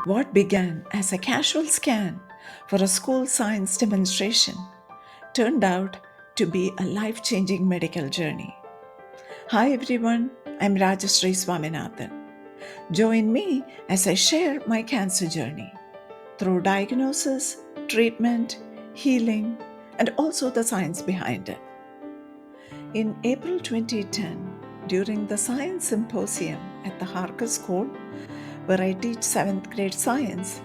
What began as a casual scan for a school science demonstration turned out to be a life changing medical journey. Hi everyone, I'm Rajashree Swaminathan. Join me as I share my cancer journey through diagnosis, treatment, healing, and also the science behind it. In April 2010, during the science symposium at the Harker School, where I teach 7th grade science,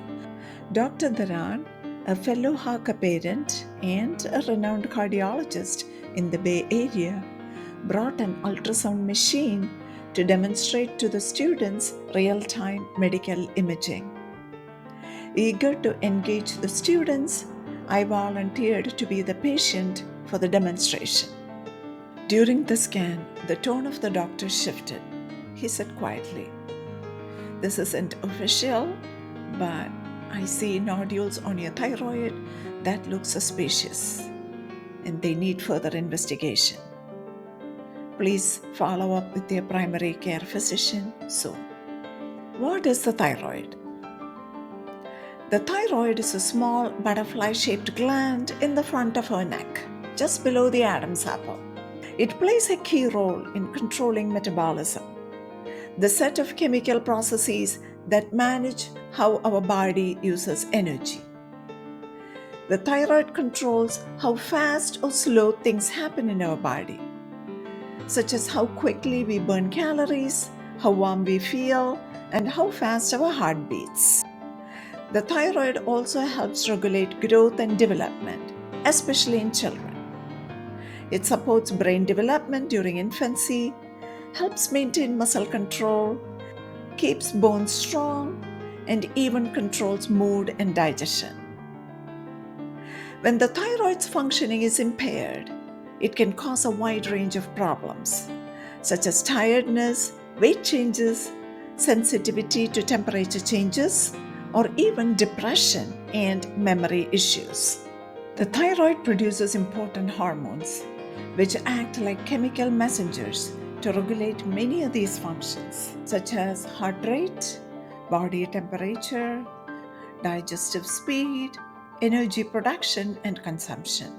Dr. Dharan, a fellow Harker parent and a renowned cardiologist in the Bay Area, brought an ultrasound machine to demonstrate to the students real-time medical imaging. Eager to engage the students, I volunteered to be the patient for the demonstration. During the scan, the tone of the doctor shifted. He said quietly, "This isn't official, but I see nodules on your thyroid that look suspicious, and they need further investigation. Please follow up with your primary care physician soon." What is the thyroid? The thyroid is a small butterfly-shaped gland in the front of our neck, just below the Adam's apple. It plays a key role in controlling metabolism, the set of chemical processes that manage how our body uses energy. The thyroid controls how fast or slow things happen in our body, such as how quickly we burn calories, how warm we feel, and how fast our heart beats. The thyroid also helps regulate growth and development, especially in children. It supports brain development during infancy, helps maintain muscle control, keeps bones strong, and even controls mood and digestion. When the thyroid's functioning is impaired, it can cause a wide range of problems, such as tiredness, weight changes, sensitivity to temperature changes, or even depression and memory issues. The thyroid produces important hormones, which act like chemical messengers to regulate many of these functions, such as heart rate, body temperature, digestive speed, energy production, and consumption.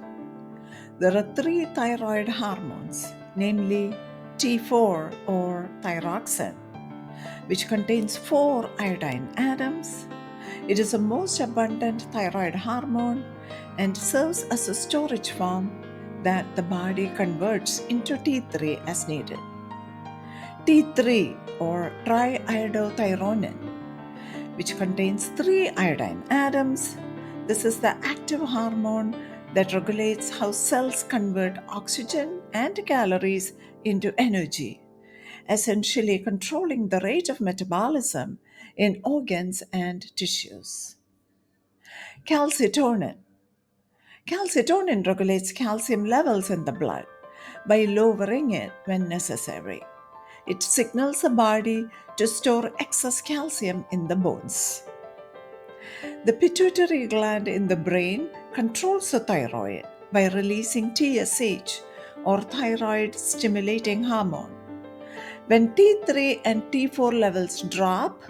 There are 3 thyroid hormones, namely T4 or thyroxine, which contains 4 iodine atoms. It is the most abundant thyroid hormone and serves as a storage form that the body converts into T3 as needed. T3 or triiodothyronine, which contains 3 iodine atoms. This is the active hormone that regulates how cells convert oxygen and calories into energy, essentially controlling the rate of metabolism in organs and tissues. Calcitonin. Calcitonin regulates calcium levels in the blood by lowering it when necessary. It signals the body to store excess calcium in the bones. The pituitary gland in the brain controls the thyroid by releasing TSH or thyroid stimulating hormone. When T3 and T4 levels drop,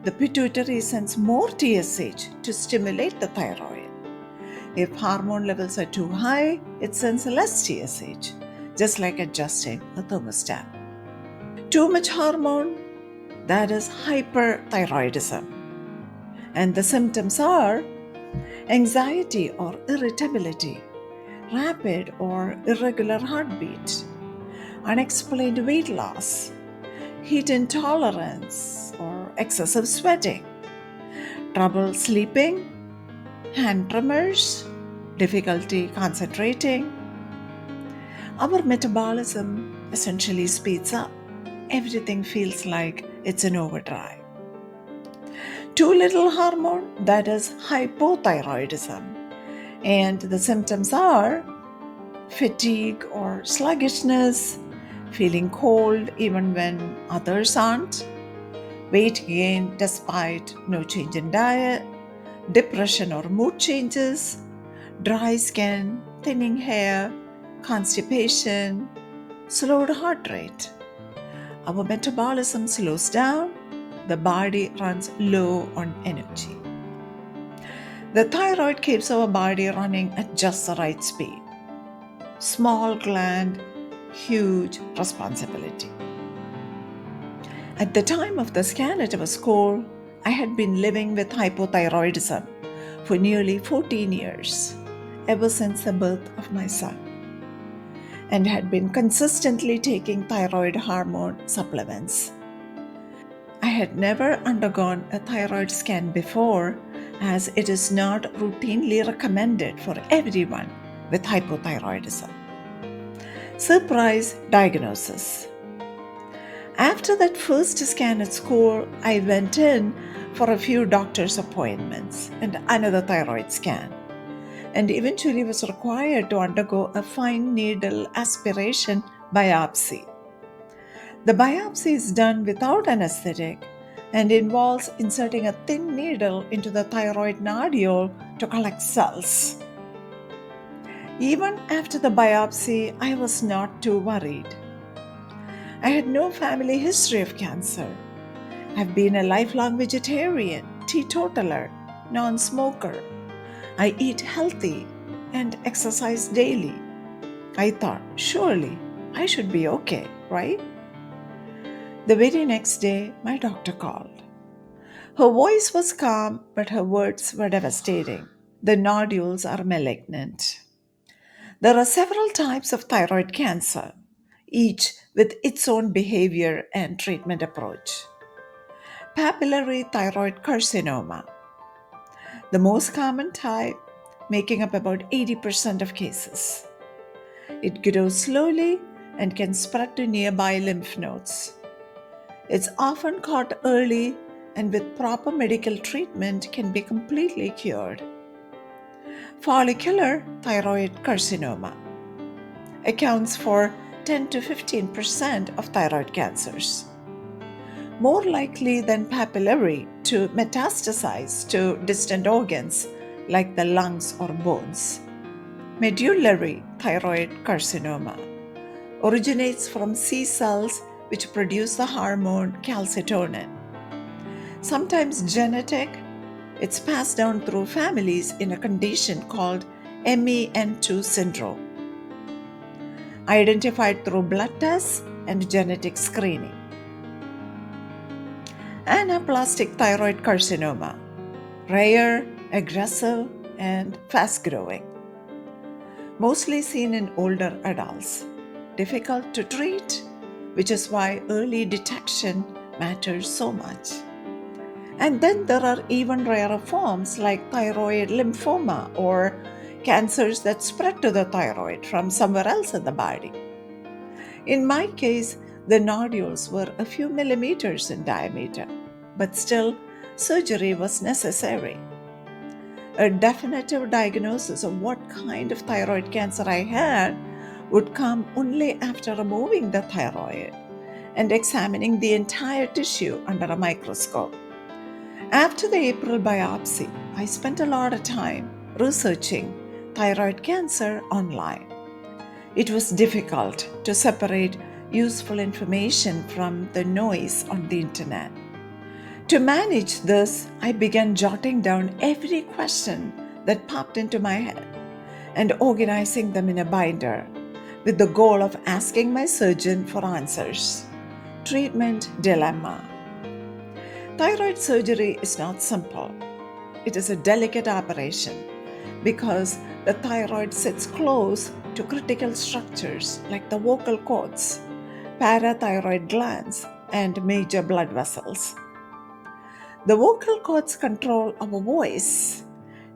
the pituitary sends more TSH to stimulate the thyroid. If hormone levels are too high, it sends less TSH, just like adjusting a thermostat. Too much hormone, that is hyperthyroidism. And the symptoms are anxiety or irritability, rapid or irregular heartbeat, unexplained weight loss, heat intolerance or excessive sweating, trouble sleeping, hand tremors, difficulty concentrating. Our metabolism essentially speeds up. Everything feels like it's in overdrive. Too little hormone, that is hypothyroidism. And the symptoms are fatigue or sluggishness, feeling cold even when others aren't, weight gain despite no change in diet, depression or mood changes, dry skin, thinning hair, constipation, slowed heart rate. Our metabolism slows down, the body runs low on energy. The thyroid keeps our body running at just the right speed. Small gland, huge responsibility. At the time of the scan at our school, I had been living with hypothyroidism for nearly 14 years, ever since the birth of my son, and had been consistently taking thyroid hormone supplements. I had never undergone a thyroid scan before, as it is not routinely recommended for everyone with hypothyroidism. Surprise diagnosis. After that first scan at school, I went in for a few doctor's appointments and another thyroid scan, and eventually was required to undergo a fine needle aspiration biopsy. The biopsy is done without anesthetic and involves inserting a thin needle into the thyroid nodule to collect cells. Even after the biopsy, I was not too worried. I had no family history of cancer. I've been a lifelong vegetarian, teetotaler, non smoker. I eat healthy and exercise daily. I thought, surely I should be okay, right? The very next day, my doctor called. Her voice was calm, but her words were devastating. The nodules are malignant. There are several types of thyroid cancer, each with its own behavior and treatment approach. Papillary thyroid carcinoma, the most common type, making up about 80% of cases. It grows slowly and can spread to nearby lymph nodes. It's often caught early and with proper medical treatment can be completely cured. Follicular thyroid carcinoma accounts for 10 to 15% of thyroid cancers, more likely than papillary to metastasize to distant organs like the lungs or bones. Medullary thyroid carcinoma originates from C cells which produce the hormone calcitonin. Sometimes genetic, it's passed down through families in a condition called MEN2 syndrome, identified through blood tests and genetic screening. Anaplastic thyroid carcinoma, rare, aggressive, and fast growing. Mostly seen in older adults. Difficult to treat, which is why early detection matters so much. And then there are even rarer forms like thyroid lymphoma or cancers that spread to the thyroid from somewhere else in the body. In my case, the nodules were a few millimeters in diameter, but still, surgery was necessary. A definitive diagnosis of what kind of thyroid cancer I had would come only after removing the thyroid and examining the entire tissue under a microscope. After the April biopsy, I spent a lot of time researching thyroid cancer online. It was difficult to separate useful information from the noise on the internet. To manage this, I began jotting down every question that popped into my head and organizing them in a binder with the goal of asking my surgeon for answers. Treatment dilemma. Thyroid surgery is not simple. It is a delicate operation because the thyroid sits close to critical structures like the vocal cords, parathyroid glands, and major blood vessels. The vocal cords control our voice,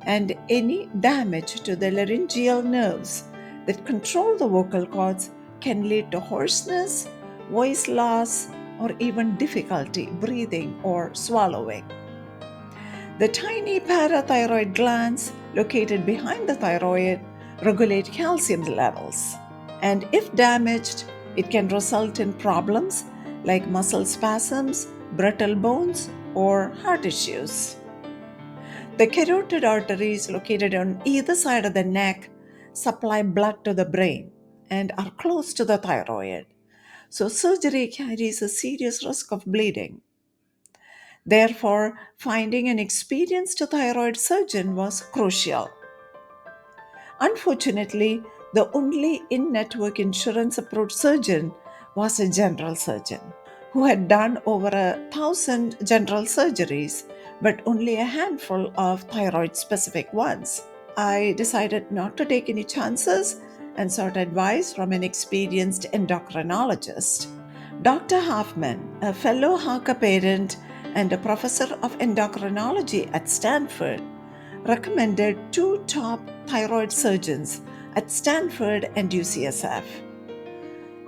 and any damage to the laryngeal nerves that control the vocal cords can lead to hoarseness, voice loss, or even difficulty breathing or swallowing. The tiny parathyroid glands located behind the thyroid regulate calcium levels, and if damaged, it can result in problems like muscle spasms, brittle bones, or heart issues. The carotid arteries located on either side of the neck supply blood to the brain and are close to the thyroid, so surgery carries a serious risk of bleeding. Therefore, finding an experienced thyroid surgeon was crucial. Unfortunately, the only in network insurance approved surgeon was a general surgeon who had done over 1,000 general surgeries, but only a handful of thyroid specific ones. I decided not to take any chances and sought advice from an experienced endocrinologist. Dr. Hoffman, a fellow Harker parent and a professor of endocrinology at Stanford, recommended two top thyroid surgeons at Stanford and UCSF.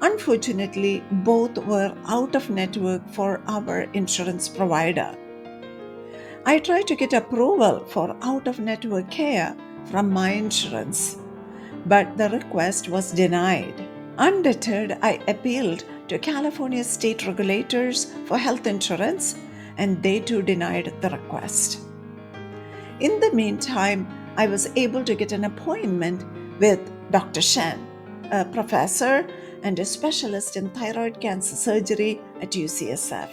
Unfortunately, both were out of network for our insurance provider. I tried to get approval for out of network care from my insurance, but the request was denied. Undeterred, I appealed to California state regulators for health insurance, and they too denied the request. In the meantime, I was able to get an appointment with Dr. Shen, a professor and a specialist in thyroid cancer surgery at UCSF.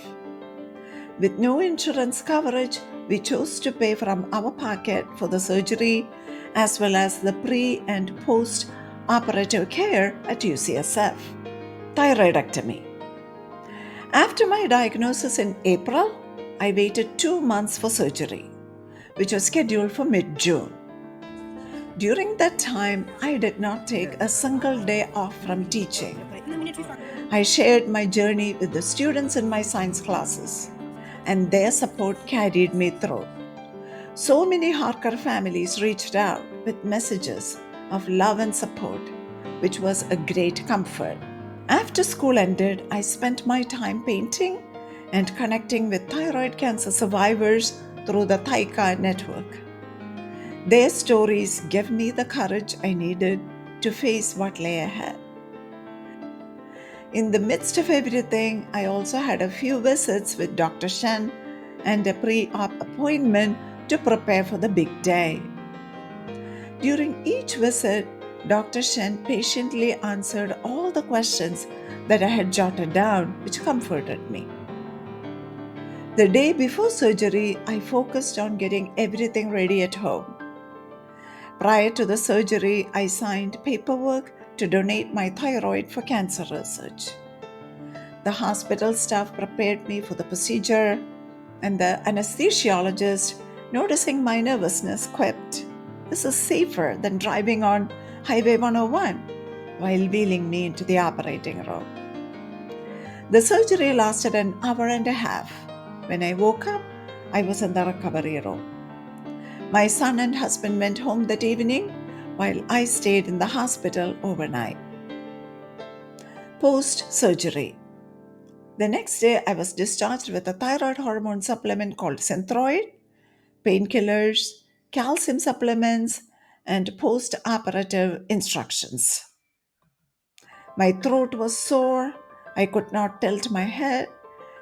With no insurance coverage, we chose to pay from our pocket for the surgery as well as the pre and post operative care at UCSF. Thyroidectomy. After my diagnosis in April, I waited 2 months for surgery, which was scheduled for mid-June. During that time, I did not take a single day off from teaching. I shared my journey with the students in my science classes, and their support carried me through. So many Harker families reached out with messages of love and support, which was a great comfort. After school ended, I spent my time painting and connecting with thyroid cancer survivors through the Thyka network. Their stories gave me the courage I needed to face what lay ahead. In the midst of everything, I also had a few visits with Dr. Shen and a pre-op appointment to prepare for the big day. During each visit, Dr. Shen patiently answered all the questions that I had jotted down, which comforted me. The day before surgery, I focused on getting everything ready at home. Prior to the surgery, I signed paperwork to donate my thyroid for cancer research. The hospital staff prepared me for the procedure, and the anesthesiologist, noticing my nervousness, quipped, "This is safer than driving on Highway 101," while wheeling me into the operating room. The surgery lasted an hour and a half. When I woke up, I was in the recovery room. My son and husband went home that evening, while I stayed in the hospital overnight. Post-surgery. The next day, I was discharged with a thyroid hormone supplement called Synthroid, painkillers, calcium supplements, and post-operative instructions. My throat was sore, I could not tilt my head,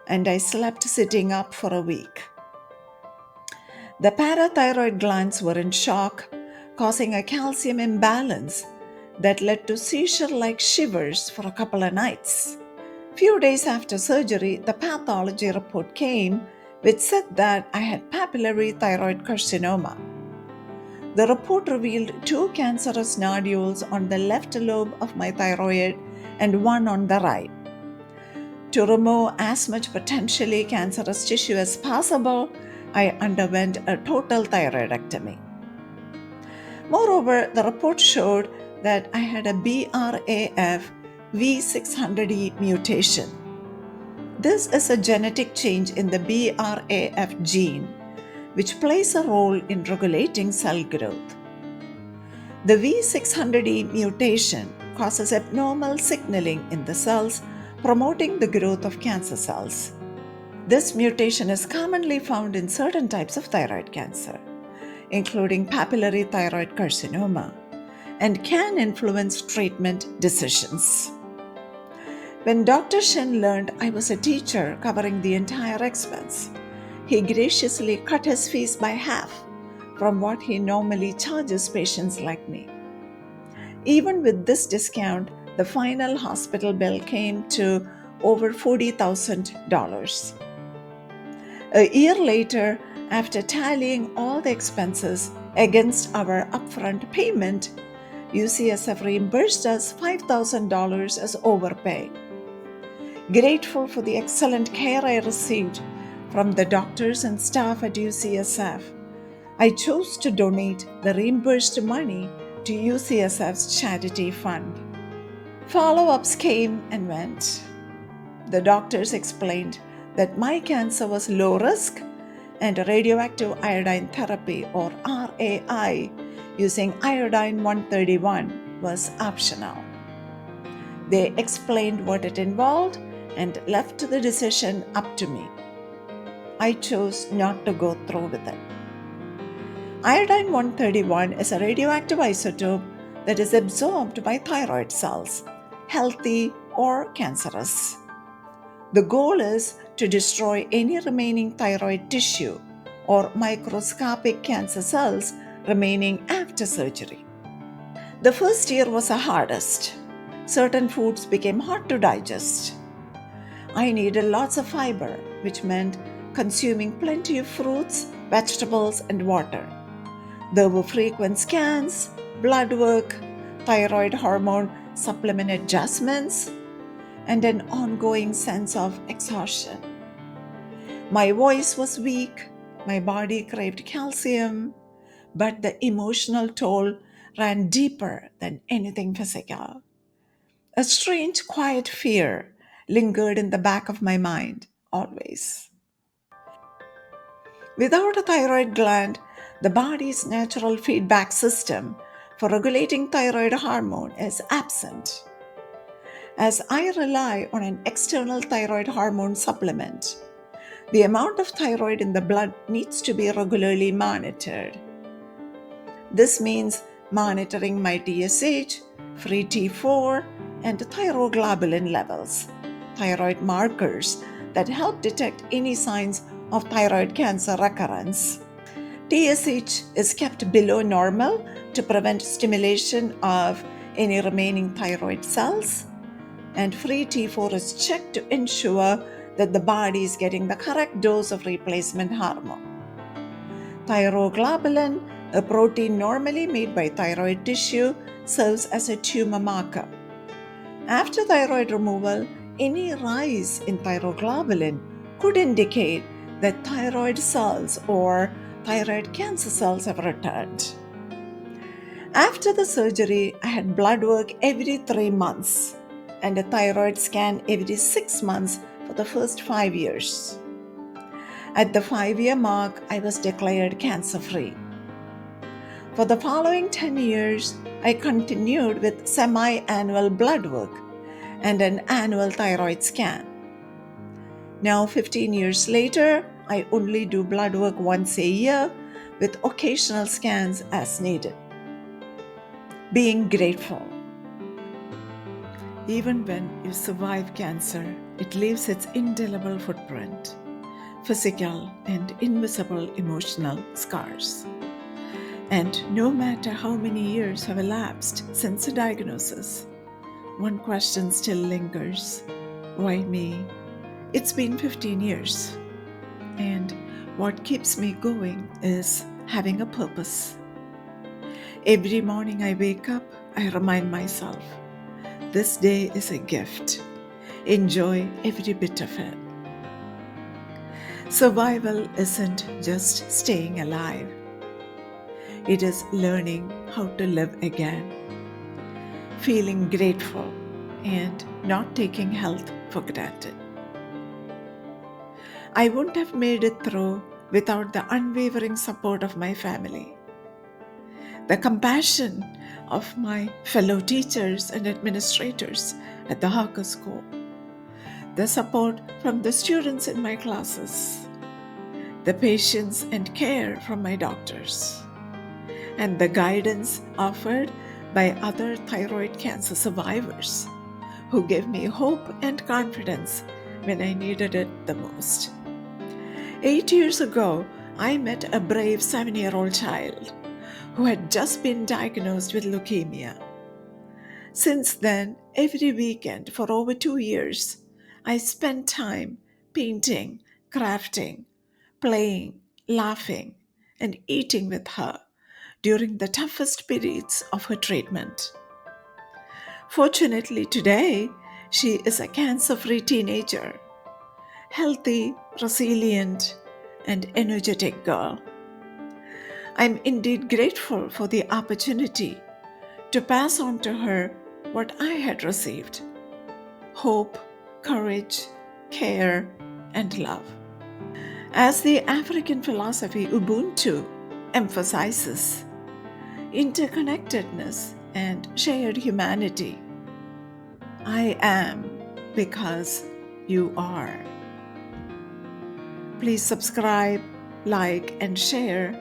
and I slept sitting up for a week. The parathyroid glands were in shock, causing a calcium imbalance that led to seizure-like shivers for a couple of nights. Few days after surgery, the pathology report came, which said that I had papillary thyroid carcinoma. The report revealed two cancerous nodules on the left lobe of my thyroid and one on the right. To remove as much potentially cancerous tissue as possible, I underwent a total thyroidectomy. Moreover, the report showed that I had a BRAF V600E mutation. This is a genetic change in the BRAF gene, which plays a role in regulating cell growth. The V600E mutation causes abnormal signaling in the cells, promoting the growth of cancer cells. This mutation is commonly found in certain types of thyroid cancer, including papillary thyroid carcinoma, and can influence treatment decisions. When Dr. Shen learned I was a teacher covering the entire expense, he graciously cut his fees by half from what he normally charges patients like me. Even with this discount, the final hospital bill came to over $40,000. A year later, after tallying all the expenses against our upfront payment, UCSF reimbursed us $5,000 as overpay. Grateful for the excellent care I received from the doctors and staff at UCSF, I chose to donate the reimbursed money to UCSF's charity fund. Follow ups came and went. The doctors explained that my cancer was low risk and radioactive iodine therapy, or RAI, using iodine 131 was optional. They explained what it involved and left the decision up to me. I chose not to go through with it. Iodine 131 is a radioactive isotope that is absorbed by thyroid cells, healthy or cancerous. The goal is to destroy any remaining thyroid tissue or microscopic cancer cells remaining after surgery. The first year was the hardest. Certain foods became hard to digest. I needed lots of fiber, which meant consuming plenty of fruits, vegetables, and water. There were frequent scans, blood work, thyroid hormone supplement adjustments, and an ongoing sense of exhaustion. My voice was weak, my body craved calcium, but the emotional toll ran deeper than anything physical. A strange, quiet fear lingered in the back of my mind, always. Without a thyroid gland, the body's natural feedback system for regulating thyroid hormone is absent. As I rely on an external thyroid hormone supplement, the amount of thyroid in the blood needs to be regularly monitored. This means monitoring my TSH, free T4, and thyroglobulin levels, thyroid markers that help detect any signs of thyroid cancer recurrence. TSH is kept below normal to prevent stimulation of any remaining thyroid cells, and free T4 is checked to ensure that the body is getting the correct dose of replacement hormone. Thyroglobulin, a protein normally made by thyroid tissue, serves as a tumor marker. After thyroid removal, any rise in thyroglobulin could indicate that thyroid cells or thyroid cancer cells have returned. After the surgery, I had blood work every 3 months and a thyroid scan every 6 months for the first 5 years. At the 5-year mark, I was declared cancer free. For the following 10 years, I continued with semi annual blood work and an annual thyroid scan. Now, 15 years later, I only do blood work once a year with occasional scans as needed. Being grateful. Even when you survive cancer, it leaves its indelible footprint, physical and invisible emotional scars. And no matter how many years have elapsed since the diagnosis, one question still lingers. Why me? It's been 15 years. And what keeps me going is having a purpose. Every morning I wake up, I remind myself, this day is a gift. Enjoy every bit of it. Survival isn't just staying alive. It is learning how to live again, feeling grateful, and not taking health for granted. I wouldn't have made it through without the unwavering support of my family, the compassion of my fellow teachers and administrators at the Harker School, the support from the students in my classes, the patience and care from my doctors, and the guidance offered by other thyroid cancer survivors who gave me hope and confidence when I needed it the most. 8 years ago, I met a brave 7-year-old child who had just been diagnosed with leukemia. Since then, every weekend for over 2 years, I spent time painting, crafting, playing, laughing, and eating with her during the toughest periods of her treatment. Fortunately, today, she is a cancer free teenager, healthy, resilient, and energetic girl. I'm indeed grateful for the opportunity to pass on to her what I had received: hope, courage, care, and love. As the African philosophy Ubuntu emphasizes, interconnectedness and shared humanity. I am because you are. Please subscribe, like, and share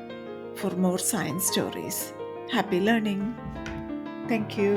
for more science stories. Happy learning. Thank you.